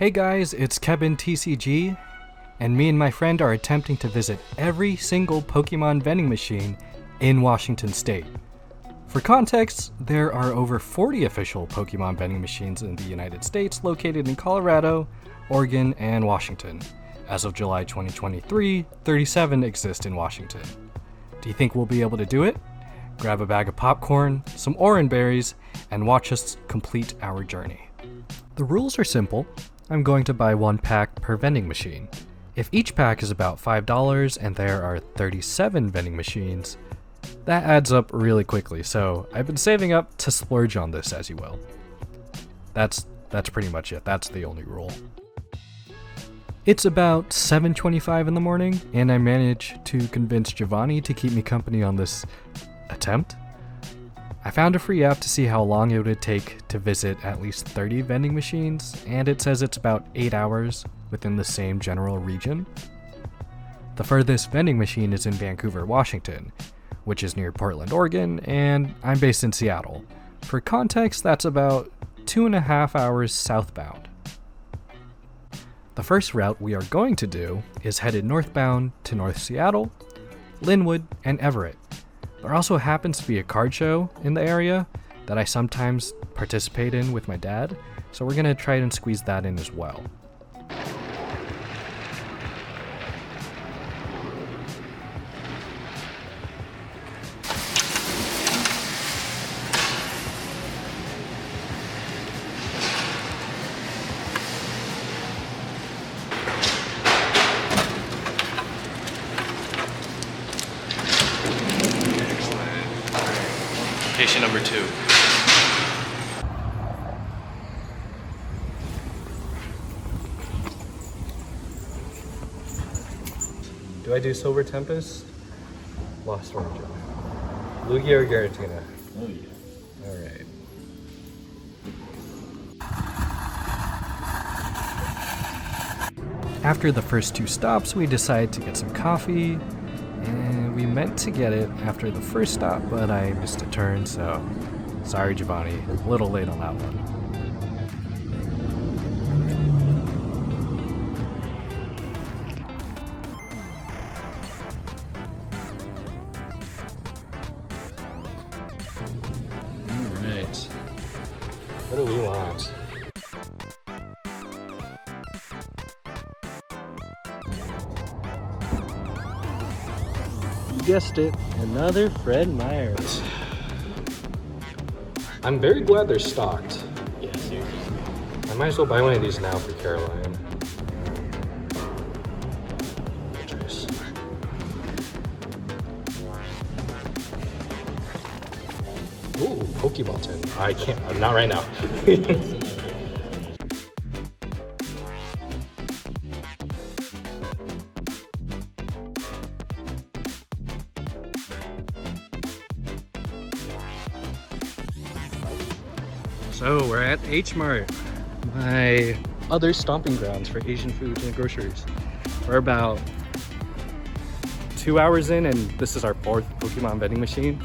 Hey guys, it's Kevin TCG, and me and my friend are attempting to visit every single Pokemon vending machine in Washington State. For context, there are over 40 official Pokemon vending machines in the United States located in Colorado, Oregon, and Washington. As of July 2023, 37 exist in Washington. Do you think we'll be able to do it? Grab a bag of popcorn, some orange berries, and watch us complete our journey. The rules are simple. I'm going to buy one pack per vending machine. If each pack is about $5 and there are 37 vending machines, that adds up really quickly, so I've been saving up to splurge on this, as you will. That's pretty much it. That's the only rule. It's about 7:25 in the morning, and I managed to convince Giovanni to keep me company on this attempt. I found a free app to see how long it would take to visit at least 30 vending machines, and it says it's about 8 hours within the same general region. The furthest vending machine is in Vancouver, Washington, which is near Portland, Oregon, and I'm based in Seattle. For context, that's about 2.5 hours southbound. The first route we are going to do is headed northbound to North Seattle, Linwood, and Everett. There also happens to be a card show in the area that I sometimes participate in with my dad, so we're going to try and squeeze that in as well. Location number 2. Do I do Silver Tempest? Lost Orange. Lugia or Giratina? Oh yeah. Alright. After the first 2 stops, we decided to get some coffee. And we meant to get it after the first stop, but I missed a turn, so sorry Giovanni, a little late on that one. Alright, what do we want? Guessed it, another Fred Meyers. I'm very glad they're stocked. Yeah, seriously. I might as well buy one of these now for Caroline. Nice. Ooh, Pokeball tin. I can't, not right now. So we're at H Mart, my other stomping grounds for Asian foods and groceries. We're about 2 hours in, and this is our 4th Pokemon vending machine.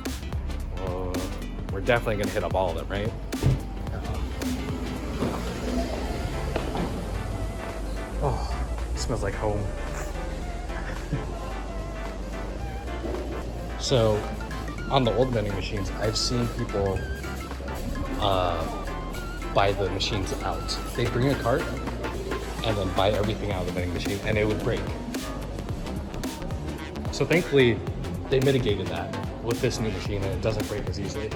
We're definitely gonna hit up all of them, right? Oh, it smells like home. So, on the old vending machines, I've seen people buy the machines out. They bring a cart and then buy everything out of the vending machine, and it would break. So thankfully, they mitigated that with this new machine, and it doesn't break as easily.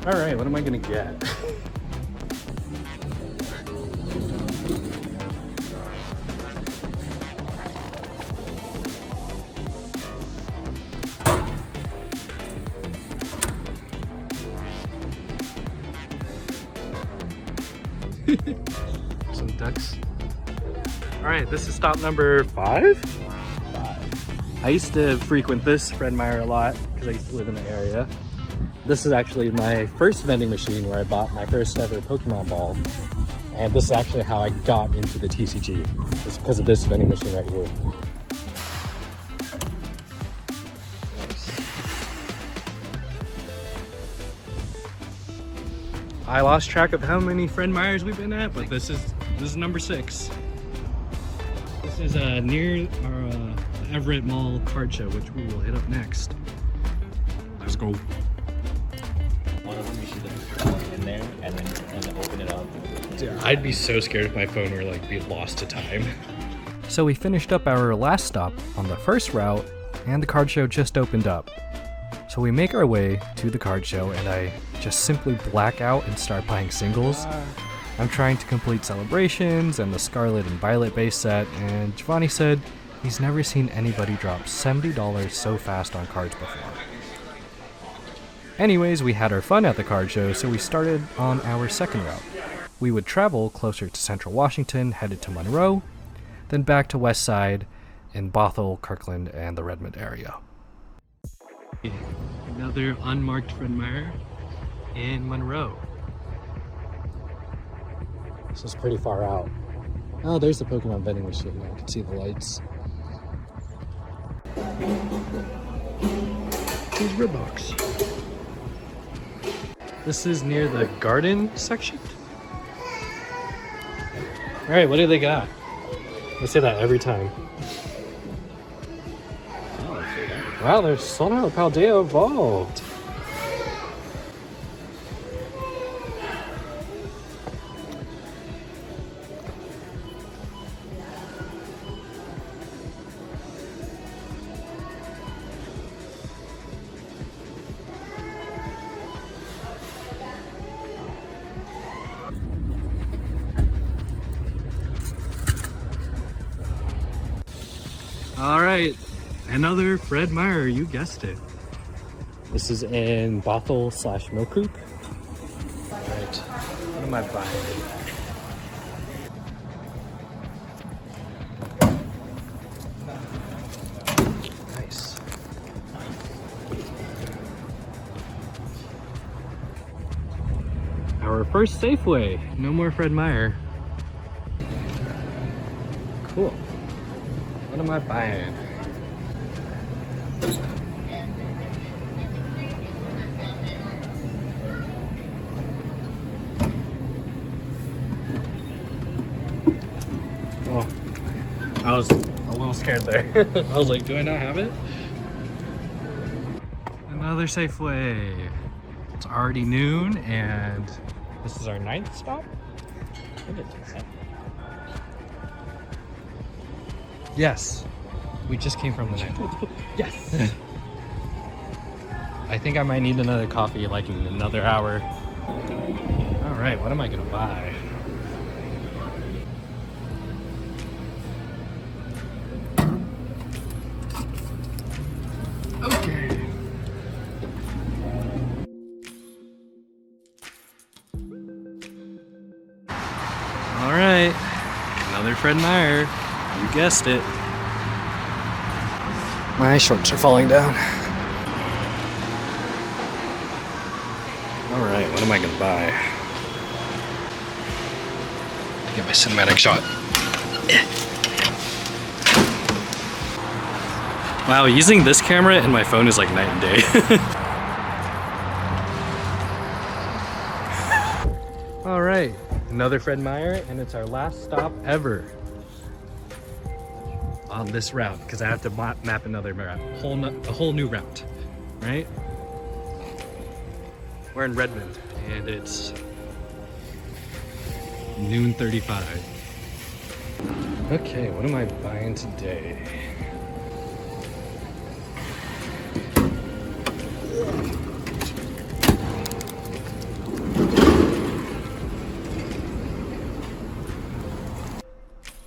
All right, what am I gonna get? Some ducks. All right, this is stop number 5? I used to frequent this Fred Meyer a lot because I used to live in the area. This is actually my first vending machine where I bought my first ever Pokemon ball. And this is actually how I got into the TCG. It's because of this vending machine right here. Nice. I lost track of how many Fred Meyers we've been at, but this is number 6. This is near our Everett Mall card show, which we will hit up next. Let's go. One of them you should just in there and then open it up. Dude, I'd be so scared if my phone were like be lost to time. So we finished up our last stop on the first route, and the card show just opened up. So we make our way to the card show, and I just simply black out and start buying singles. I'm trying to complete Celebrations and the Scarlet and Violet base set, and Giovanni said he's never seen anybody drop $70 so fast on cards before. Anyways, we had our fun at the card show, so we started on our second route. We would travel closer to Central Washington, headed to Monroe, then back to West Side in Bothell, Kirkland, and the Redmond area. Another unmarked Fred Meyer in Monroe. This is pretty far out. Oh, there's the Pokemon vending machine. I can see the lights. Here's Redbox. This is near the garden section. All right, what do they got? I say that every time. Wow, they're sold out. Paldea evolved. All right, another Fred Meyer, you guessed it. This is in Bothell / Mill Creek. All right, what am I buying? Nice. Our first Safeway, no more Fred Meyer. Cool. What am I buying? Oh, I was a little scared there. I was like, do I not have it? Another Safeway. It's already noon, and this is our 9th stop? I think it's 10. Yes, we just came from the night. Yes. I think I might need another coffee like in another hour. All right, what am I gonna buy? Okay. All right, another Fred Meyer. You guessed it. My shorts are falling down. All right, what am I gonna buy? Get my cinematic shot. Wow, using this camera and my phone is like night and day. All right, another Fred Meyer, and it's our last stop ever on this route, because I have to map another route, a whole new route, right? We're in Redmond, and it's noon 35. Okay, what am I buying today?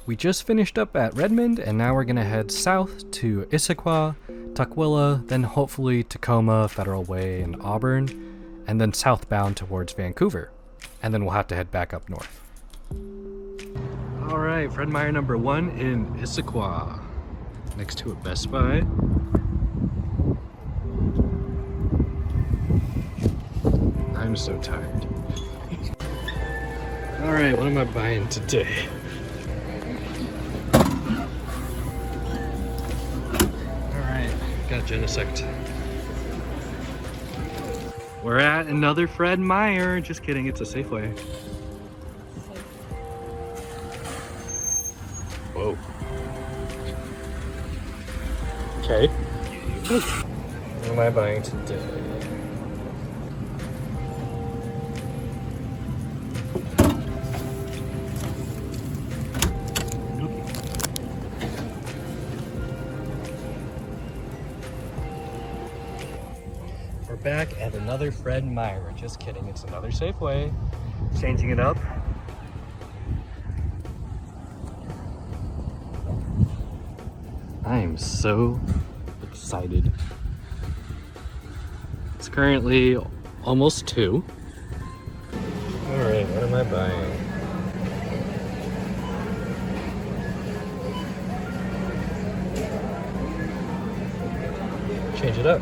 We just finished up at Redmond, and now we're gonna head south to Issaquah, Tukwila, then hopefully Tacoma, Federal Way, and Auburn, and then southbound towards Vancouver. And then we'll have to head back up north. All right, Fred Meyer number 1 in Issaquah, next to a Best Buy. I'm so tired. All right, what am I buying today? Got Genesect. We're at another Fred Meyer. Just kidding, it's a Safeway. Whoa. Okay. What am I buying today? We're back at another Fred Meyer. Just kidding, it's another Safeway. Changing it up. I am so excited. It's currently almost 2. Alright, what am I buying? Change it up.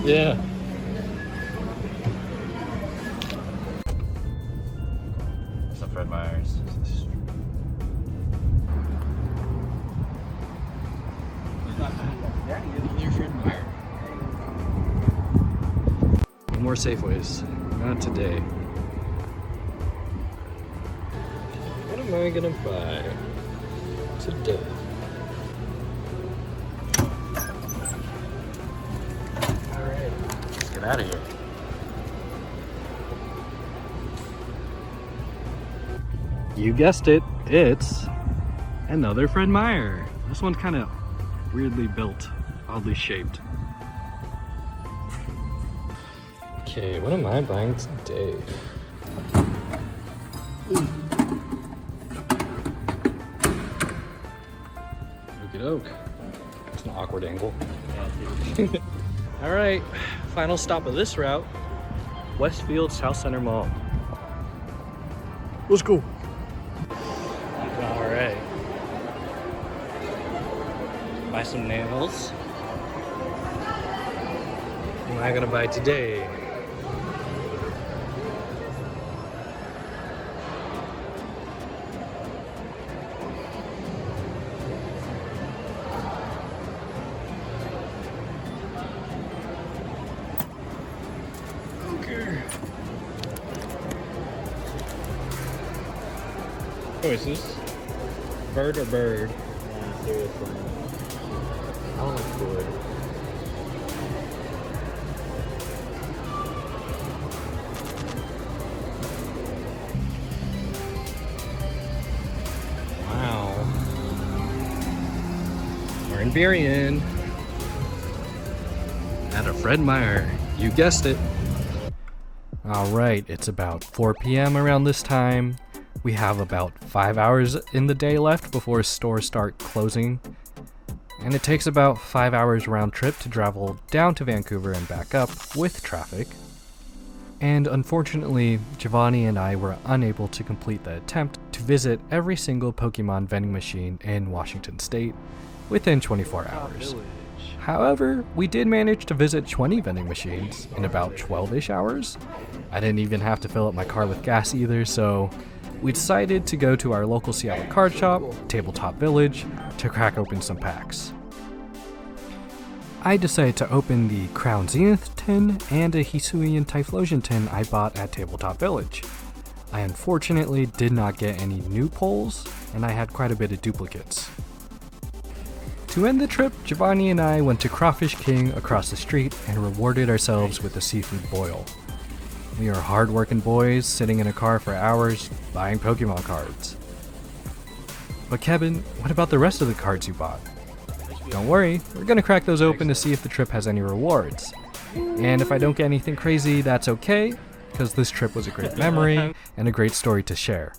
Yeah. It's a Fred Meyer's. Another Fred Meyer. No more Safeways. Not today. What am I gonna buy today? Get out of here. You guessed it, it's another Fred Meyer. This one's kind of weirdly built, oddly shaped. Okay, what am I buying today? Okey doke. It's an awkward angle. All right, final stop of this route, Westfield South Center Mall. Let's go. All right. Buy some nails. What am I gonna buy today? Oh, is this bird or bird? Yeah, seriously. I want to do it. Wow. We're in Berrien at a Fred Meyer. You guessed it. All right, it's about 4 p.m. around this time. We have about 5 hours in the day left before stores start closing. And it takes about 5 hours round trip to travel down to Vancouver and back up with traffic. And unfortunately, Giovanni and I were unable to complete the attempt to visit every single Pokémon vending machine in Washington State within 24 hours. However, we did manage to visit 20 vending machines in about 12-ish hours. I didn't even have to fill up my car with gas either, so we decided to go to our local Seattle card shop, Tabletop Village, to crack open some packs. I decided to open the Crown Zenith tin and a Hisuian Typhlosion tin I bought at Tabletop Village. I unfortunately did not get any new pulls, and I had quite a bit of duplicates. To end the trip, Giovanni and I went to Crawfish King across the street and rewarded ourselves with a seafood boil. We are hard-working boys sitting in a car for hours buying Pokemon cards. But Kevin, what about the rest of the cards you bought? Don't worry, we're gonna crack those open to see if the trip has any rewards. And if I don't get anything crazy, that's okay, because this trip was a great memory and a great story to share.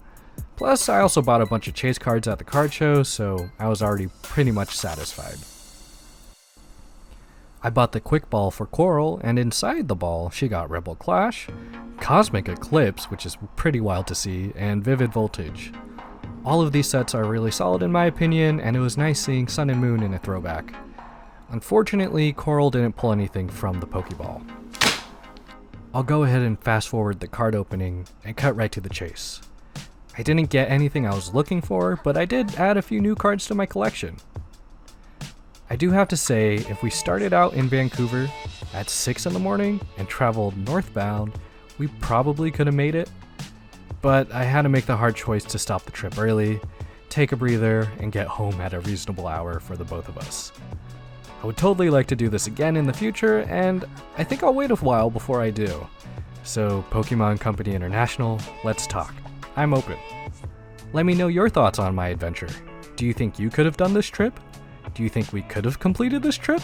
Plus, I also bought a bunch of chase cards at the card show, so I was already pretty much satisfied. I bought the Quick Ball for Coral, and inside the ball, she got Rebel Clash, Cosmic Eclipse, which is pretty wild to see, and Vivid Voltage. All of these sets are really solid in my opinion, and it was nice seeing Sun and Moon in a throwback. Unfortunately, Coral didn't pull anything from the Pokeball. I'll go ahead and fast forward the card opening and cut right to the chase. I didn't get anything I was looking for, but I did add a few new cards to my collection. I do have to say, if we started out in Vancouver at 6 in the morning and traveled northbound, we probably could have made it. But I had to make the hard choice to stop the trip early, take a breather, and get home at a reasonable hour for the both of us. I would totally like to do this again in the future, and I think I'll wait a while before I do. So, Pokemon Company International, let's talk. I'm open. Let me know your thoughts on my adventure. Do you think you could have done this trip? Do you think we could have completed this trip?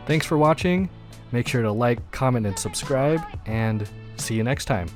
Thanks for watching. Make sure to like, comment, and subscribe, and see you next time.